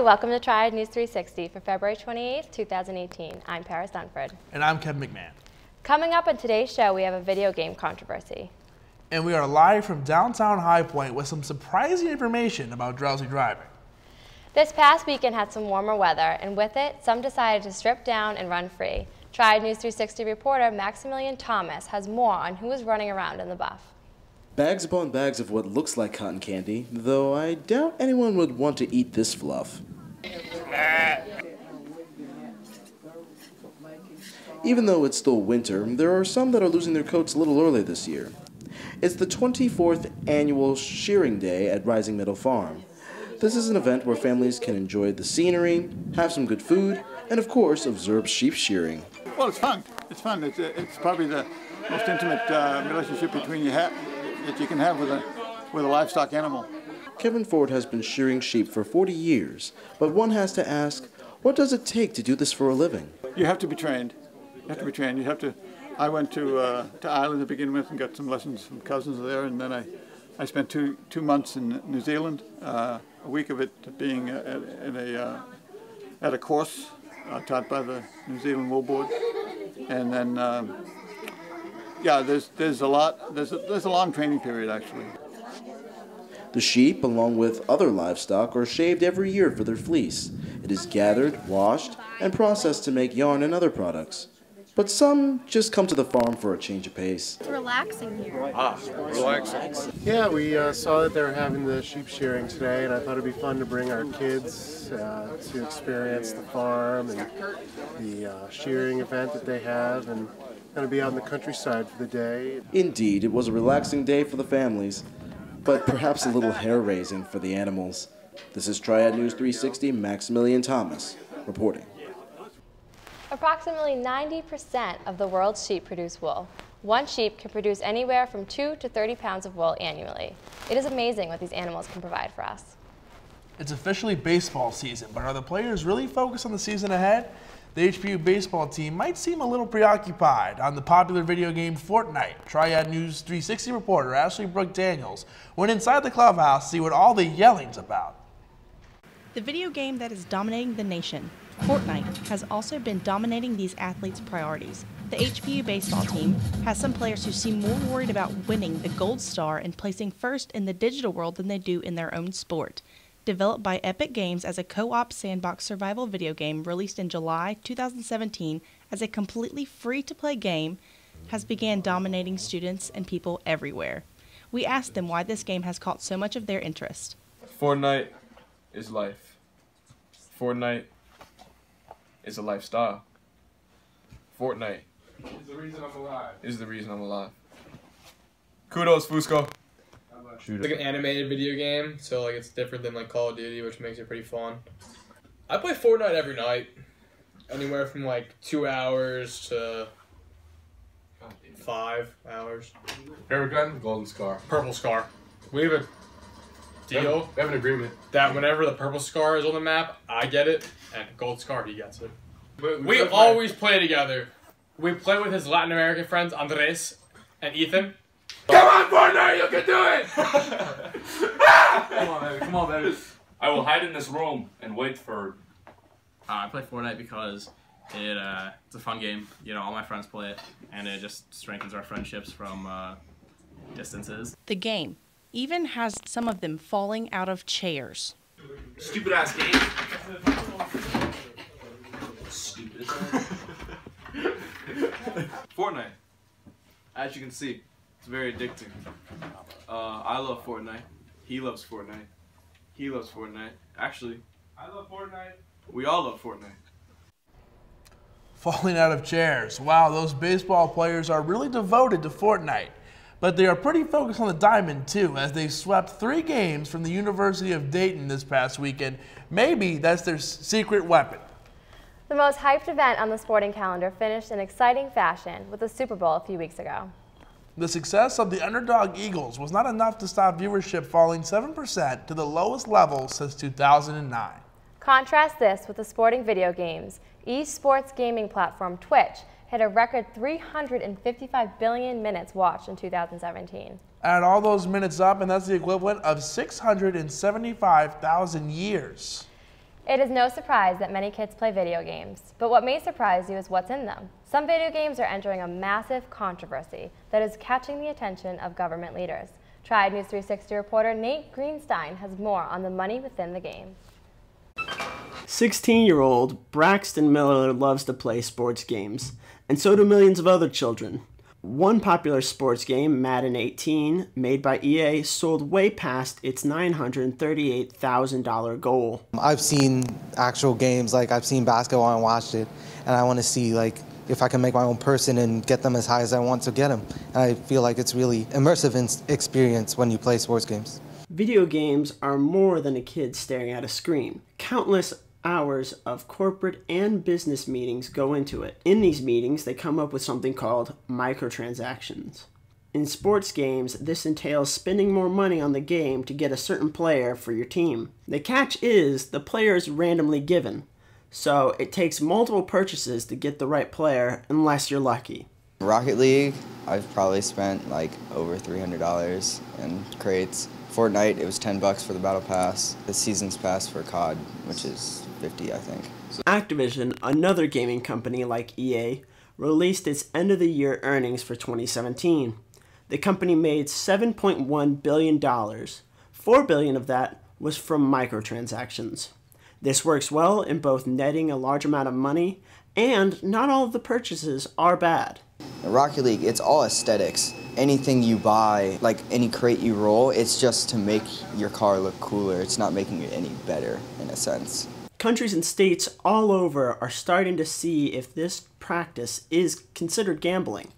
welcome to Triad News 360 for February 28th, 2018. I'm Paris Dunford. And I'm Kevin McMahon. Coming up on today's show, we have a video game controversy. And we are live from downtown High Point with some surprising information about drowsy driving. This past weekend had some warmer weather, and with it, some decided to strip down and run free. Triad News 360 reporter Maximilian Thomas has more on who is running around in the buff. Bags upon bags of what looks like cotton candy, though I doubt anyone would want to eat this fluff. Even though it's still winter, there are some that are losing their coats a little early this year. It's the 24th annual Shearing Day at Rising Meadow Farm. This is an event where families can enjoy the scenery, have some good food, and of course observe sheep shearing. Well, it's fun. It's fun. It's probably the most intimate relationship between that you can have with a livestock animal. Kevin Ford has been shearing sheep for 40 years, but one has to ask, what does it take to do this for a living? You have to be trained. I went to Ireland to begin with and got some lessons from cousins there, and then I spent two months in New Zealand, a week of it being at a course taught by the New Zealand Wool Board, and then yeah, there's a long training period actually. The sheep, along with other livestock, are shaved every year for their fleece. It is gathered, washed, and processed to make yarn and other products. But some just come to the farm for a change of pace. It's relaxing here. Relaxing. Yeah, we saw that they were having the sheep shearing today, and I thought it'd be fun to bring our kids to experience the farm and the shearing event that they have, and kind of be out in the countryside for the day. Indeed, it was a relaxing day for the families, but perhaps a little hair-raising for the animals. This is Triad News 360, Maximilian Thomas, reporting. Approximately 90% of the world's sheep produce wool. One sheep can produce anywhere from 2 to 30 pounds of wool annually. It is amazing what these animals can provide for us. It's officially baseball season, but are the players really focused on the season ahead? The HPU baseball team might seem a little preoccupied. On the popular video game Fortnite, Triad News 360 reporter Ashley Brooke Daniels went inside the clubhouse to see what all the yelling's about. The video game that is dominating the nation, Fortnite, has also been dominating these athletes' priorities. The HPU baseball team has some players who seem more worried about winning the gold star and placing first in the digital world than they do in their own sport. Developed by Epic Games as a co-op sandbox survival video game released in July 2017 as a completely free-to-play game, has began dominating students and people everywhere. We asked them why this game has caught so much of their interest. Fortnite is life. Fortnite is a lifestyle. Fortnite is the reason I'm alive. Kudos, Fusco. It's like an animated video game, so like it's different than like Call of Duty, which makes it pretty fun. I play Fortnite every night, anywhere from like 2 hours to 5 hours. Favorite gun? Golden Scar. Purple Scar. We have a deal. We have an agreement that whenever the purple scar is on the map, I get it, and Gold Scar, he gets it. We always play together. We play with his Latin American friends, Andres and Ethan. Come on, Fortnite, you can do it! Come on, baby. I will hide in this room and wait for... I play Fortnite because it's a fun game. You know, all my friends play it, and it just strengthens our friendships from distances. The game even has some of them falling out of chairs. Stupid ass game. Stupid. Fortnite. As you can see, it's very addicting. I love Fortnite. He loves Fortnite. He loves Fortnite. Actually, I love Fortnite. We all love Fortnite. Falling out of chairs. Wow, those baseball players are really devoted to Fortnite. But they are pretty focused on the diamond too, as they swept 3 games from the University of Dayton this past weekend. Maybe that's their secret weapon. The most hyped event on the sporting calendar finished in exciting fashion with the Super Bowl a few weeks ago. The success of the underdog Eagles was not enough to stop viewership falling 7% to the lowest level since 2009. Contrast this with the sporting video games. Esports gaming platform Twitch hit a record 355 billion minutes watched in 2017. Add all those minutes up, and that's the equivalent of 675,000 years. It is no surprise that many kids play video games, but what may surprise you is what's in them. Some video games are entering a massive controversy that is catching the attention of government leaders. Triad News 360 reporter Nate Greenstein has more on the money within the game. 16-year-old Braxton Miller loves to play sports games, and so do millions of other children. One popular sports game, Madden 18, made by EA, sold way past its $938,000 goal. I've seen actual games, like I've seen basketball and watched it, and I want to see if I can make my own person and get them as high as I want to get them. And I feel like it's really immersive experience when you play sports games. Video games are more than a kid staring at a screen. Countless hours of corporate and business meetings go into it. In these meetings, they come up with something called microtransactions. In sports games, this entails spending more money on the game to get a certain player for your team. The catch is the player is randomly given, so it takes multiple purchases to get the right player unless you're lucky. Rocket League, I've probably spent like over $300 in crates. Fortnite, it was $10 for the Battle Pass. The Season's Pass for COD, which is $50, I think. Activision, another gaming company like EA, released its end-of-the-year earnings for 2017. The company made $7.1 billion. $4 billion of that was from microtransactions. This works well in both netting a large amount of money, and not all of the purchases are bad. Rocket League, it's all aesthetics. Anything you buy, like any crate you roll, it's just to make your car look cooler. It's not making it any better, in a sense. Countries and states all over are starting to see if this practice is considered gambling.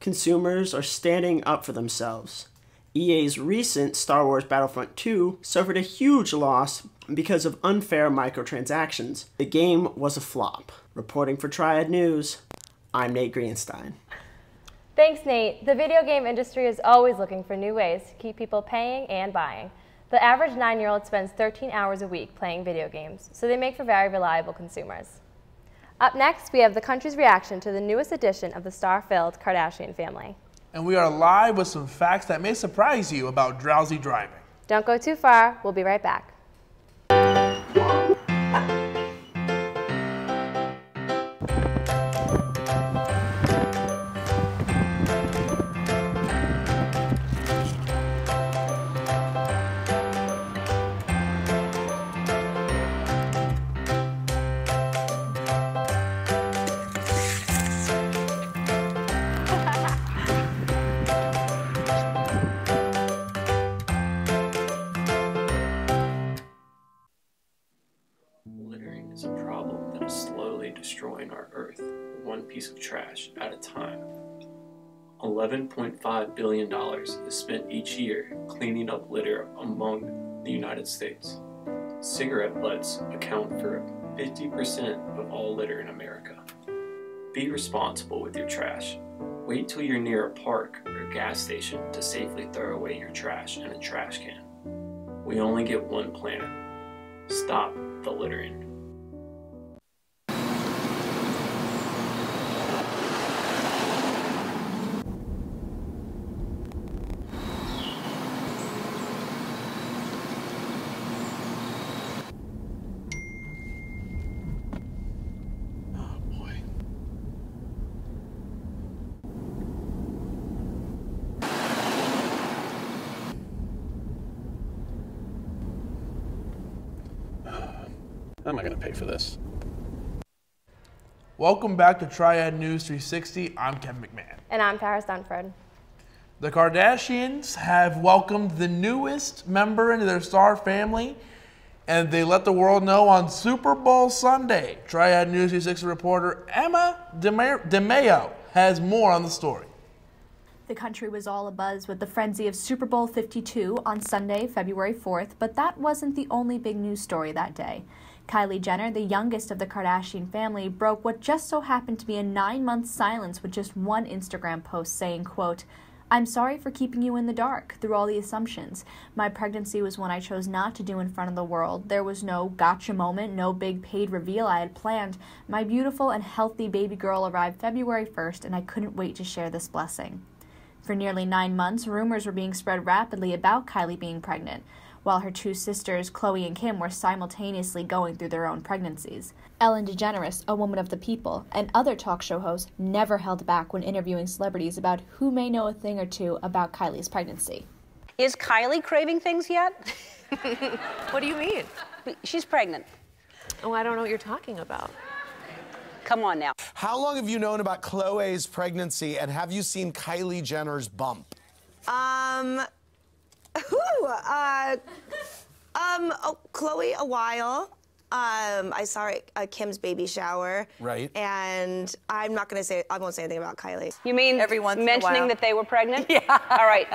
Consumers are standing up for themselves. EA's recent Star Wars Battlefront 2 suffered a huge loss because of unfair microtransactions. The game was a flop. Reporting for Triad News, I'm Nate Greenstein. Thanks, Nate. The video game industry is always looking for new ways to keep people paying and buying. The average 9-year-old spends 13 hours a week playing video games, so they make for very reliable consumers. Up next, we have the country's reaction to the newest edition of the star-filled Kardashian family. And we are live with some facts that may surprise you about drowsy driving. Don't go too far. We'll be right back. Littering is a problem that is slowly destroying our Earth, one piece of trash at a time. $11.5 billion is spent each year cleaning up litter among the United States. Cigarette butts account for 50% of all litter in America. Be responsible with your trash. Wait till you're near a park or gas station to safely throw away your trash in a trash can. We only get one planet. Stop the littering. How am I going to pay for this? Welcome back to Triad News 360. I'm Kevin McMahon. And I'm Paris Dunford. The Kardashians have welcomed the newest member into their star family, and they let the world know on Super Bowl Sunday. Triad News 360 reporter Emma DeMayo has more on the story. The country was all abuzz with the frenzy of Super Bowl 52 on Sunday, February 4th, but that wasn't the only big news story that day. Kylie Jenner, the youngest of the Kardashian family, broke what just so happened to be a 9-month silence with just one Instagram post saying, quote, "I'm sorry for keeping you in the dark through all the assumptions. My pregnancy was one I chose not to do in front of the world. There was no gotcha moment, no big paid reveal I had planned. My beautiful and healthy baby girl arrived February 1st, and I couldn't wait to share this blessing." For nearly 9 months, rumors were being spread rapidly about Kylie being pregnant. while her two sisters, Chloe and Kim, were simultaneously going through their own pregnancies. Ellen DeGeneres, a woman of the people, and other talk show hosts never held back when interviewing celebrities about who may know a thing or two about Kylie's pregnancy. Is Kylie craving things yet? What do you mean? She's pregnant. Oh, I don't know what you're talking about. Come on now. How long have you known about Chloe's pregnancy, and have you seen Kylie Jenner's bump? Chloe, a while. I saw her at Kim's baby shower. Right. And I won't say anything about Kylie. You mean mentioning that they were pregnant? Yeah. All right.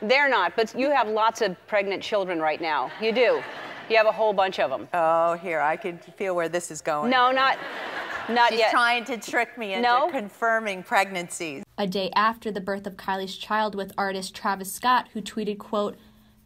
They're not, but you have lots of pregnant children right now. You do. You have a whole bunch of them. Oh, here, I can feel where this is going. No, not She's yet. She's trying to trick me into confirming pregnancies. A day after the birth of Kylie's child with artist Travis Scott, who tweeted, quote,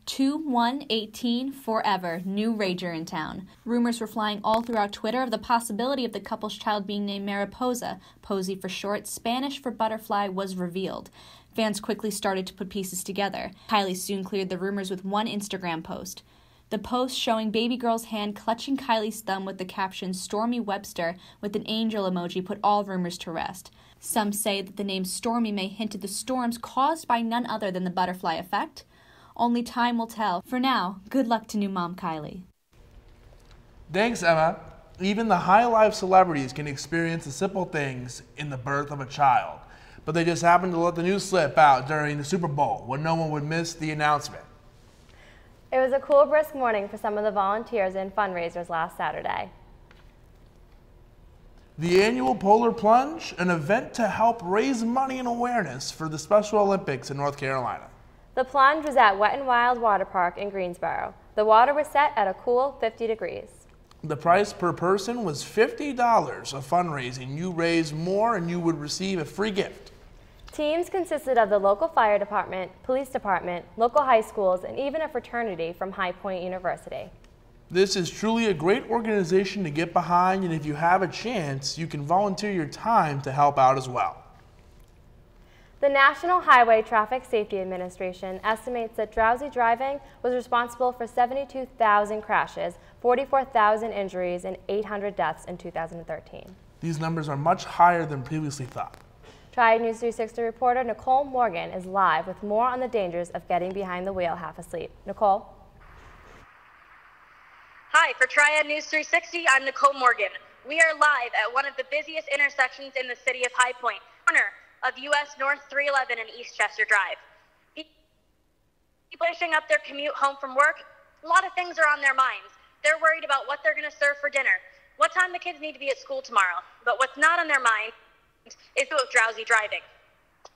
2/1/18 forever, new rager in town. Rumors were flying all throughout Twitter of the possibility of the couple's child being named Mariposa. Posy for short, Spanish for butterfly, was revealed. Fans quickly started to put pieces together. Kylie soon cleared the rumors with one Instagram post. The post showing baby girl's hand clutching Kylie's thumb with the caption Stormy Webster with an angel emoji put all rumors to rest. Some say that the name Stormy may hint at the storms caused by none other than the butterfly effect. Only time will tell. For now, good luck to new mom Kylie. Thanks, Emma. Even the high-life celebrities can experience the simple things in the birth of a child, but they just happened to let the news slip out during the Super Bowl when no one would miss the announcement. It was a cool, brisk morning for some of the volunteers and fundraisers last Saturday. The annual Polar Plunge, an event to help raise money and awareness for the Special Olympics in North Carolina. The plunge was at Wet 'n Wild Water Park in Greensboro. The water was set at a cool 50 degrees. The price per person was $50. Of fundraising. You raise more and you would receive a free gift. Teams consisted of the local fire department, police department, local high schools, and even a fraternity from High Point University. This is truly a great organization to get behind, and if you have a chance, you can volunteer your time to help out as well. The National Highway Traffic Safety Administration estimates that drowsy driving was responsible for 72,000 crashes, 44,000 injuries, and 800 deaths in 2013. These numbers are much higher than previously thought. Triad News 360 reporter Nicole Morgan is live with more on the dangers of getting behind the wheel half asleep. Nicole? Hi, for Triad News 360, I'm Nicole Morgan. We are live at one of the busiest intersections in the city of High Point, corner of US North 311 and Eastchester Drive. People finishing up their commute home from work, a lot of things are on their minds. They're worried about what they're going to serve for dinner, what time the kids need to be at school tomorrow. But what's not on their mind is about drowsy driving.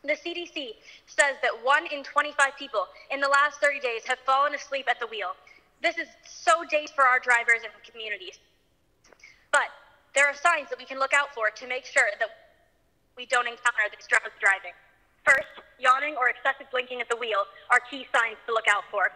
The CDC says that 1 in 25 people in the last 30 days have fallen asleep at the wheel. This is so dangerous for our drivers and communities. But there are signs that we can look out for to make sure that we don't encounter this drowsy driving. First, yawning or excessive blinking at the wheel are key signs to look out for.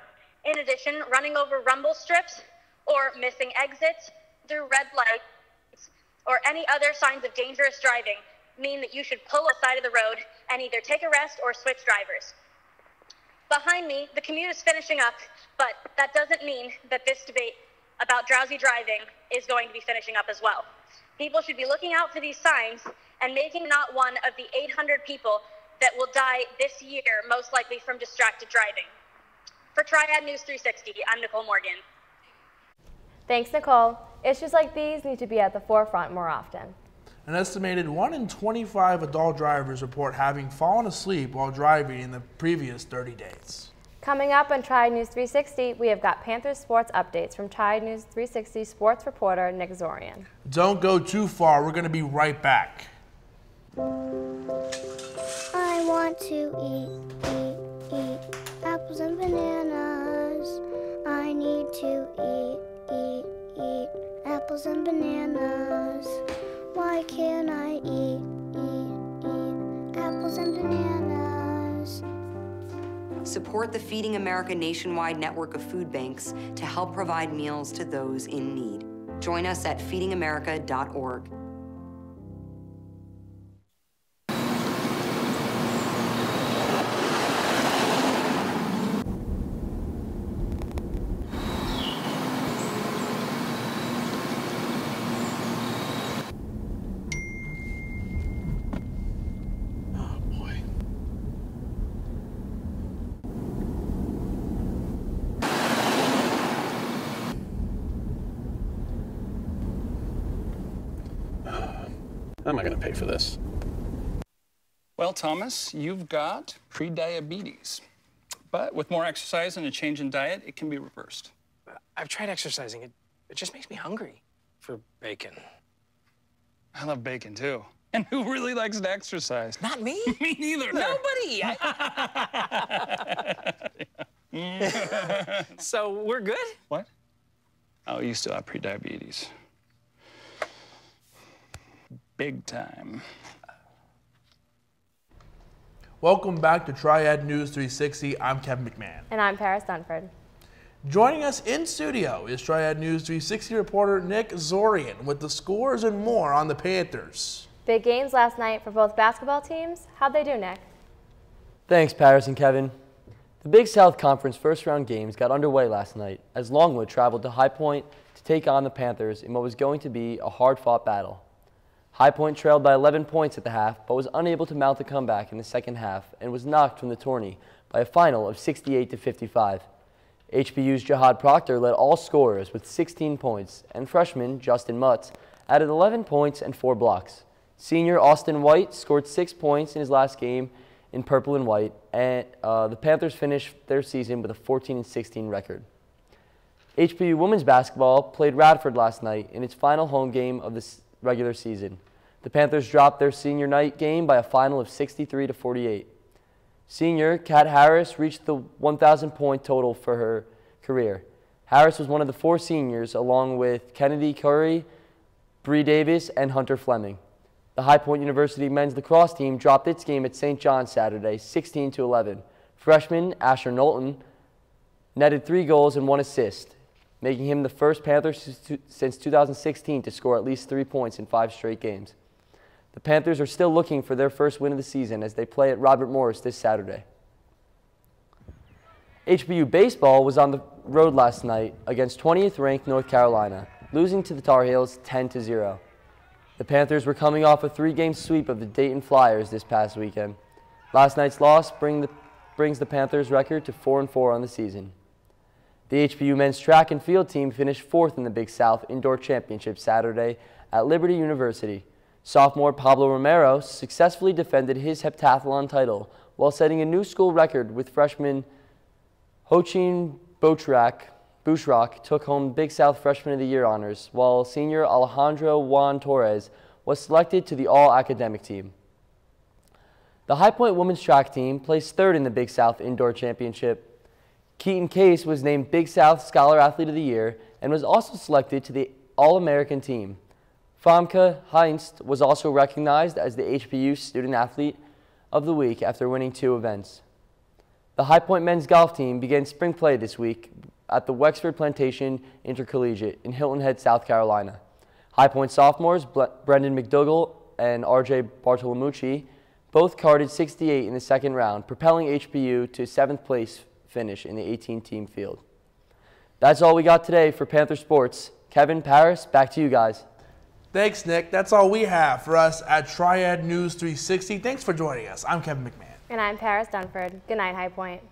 In addition, running over rumble strips or missing exits through red lights or any other signs of dangerous driving mean that you should pull aside of the road and either take a rest or switch drivers. Behind me, the commute is finishing up, but that doesn't mean that this debate about drowsy driving is going to be finishing up as well. People should be looking out for these signs and making not one of the 800 people that will die this year, most likely from distracted driving. For Triad News 360, I'm Nicole Morgan. Thanks, Nicole. Issues like these need to be at the forefront more often. An estimated 1 in 25 adult drivers report having fallen asleep while driving in the previous 30 days. Coming up on Triad News 360, we have got Panthers sports updates from Triad News 360 sports reporter Nick Zorian. Don't go too far. We're going to be right back. I want to eat apples and bananas. I need to eat apples and bananas. Why can't I eat apples and bananas? Support the Feeding America nationwide network of food banks to help provide meals to those in need. Join us at feedingamerica.org. am I going to pay for this? Well, Thomas, you've got pre-diabetes. But with more exercise and a change in diet, it can be reversed. I've tried exercising. It just makes me hungry for bacon. I love bacon, too. And who really likes to exercise? Not me. Me neither. Nobody. So we're good? What? Oh, you still have pre-diabetes. Big time. Welcome back to Triad News 360. I'm Kevin McMahon. And I'm Paris Dunford. Joining us in studio is Triad News 360 reporter Nick Zorian with the scores and more on the Panthers. Big games last night for both basketball teams. How'd they do, Nick? Thanks, Paris and Kevin. The Big South Conference first-round games got underway last night as Longwood traveled to High Point to take on the Panthers in what was going to be a hard-fought battle. High Point trailed by 11 points at the half, but was unable to mount a comeback in the second half and was knocked from the tourney by a final of 68-55. HPU's Jihad Proctor led all scorers with 16 points, and freshman Justin Mutz added 11 points and 4 blocks. Senior Austin White scored 6 points in his last game in purple and white, and the Panthers finished their season with a 14-16 record. HPU women's basketball played Radford last night in its final home game of the regular season. The Panthers dropped their senior night game by a final of 63-48. Senior Kat Harris reached the 1,000-point total for her career. Harris was one of the 4 seniors, along with Kennedy Curry, Bree Davis, and Hunter Fleming. The High Point University men's lacrosse team dropped its game at St. John Saturday, 16-11. Freshman Asher Knowlton netted 3 goals and 1 assist, making him the first Panther since 2016 to score at least 3 points in 5 straight games. The Panthers are still looking for their first win of the season as they play at Robert Morris this Saturday. HPU baseball was on the road last night against 20th-ranked North Carolina, losing to the Tar Heels 10-0. The Panthers were coming off a 3-game sweep of the Dayton Flyers this past weekend. Last night's loss brings the Panthers' record to 4-4 on the season. The HPU men's track and field team finished 4th in the Big South Indoor Championship Saturday at Liberty University. Sophomore Pablo Romero successfully defended his heptathlon title while setting a new school record with freshman Hochin Bushrock took home Big South Freshman of the Year honors, while senior Alejandro Juan Torres was selected to the All-Academic team. The High Point women's track team placed 3rd in the Big South Indoor Championship. Keaton Case was named Big South Scholar Athlete of the Year and was also selected to the All-American team. Famke Heinst was also recognized as the HPU Student Athlete of the Week after winning 2 events. The High Point men's golf team began spring play this week at the Wexford Plantation Intercollegiate in Hilton Head, South Carolina. High Point sophomores Brendan McDougall and RJ Bartolomucci both carded 68 in the second round, propelling HPU to 7th place finish in the 18-team field. That's all we got today for Panther Sports. Kevin, Paris, back to you guys. Thanks, Nick. That's all we have for us at Triad News 360. Thanks for joining us. I'm Kevin McMahon. And I'm Paris Dunford. Good night, High Point.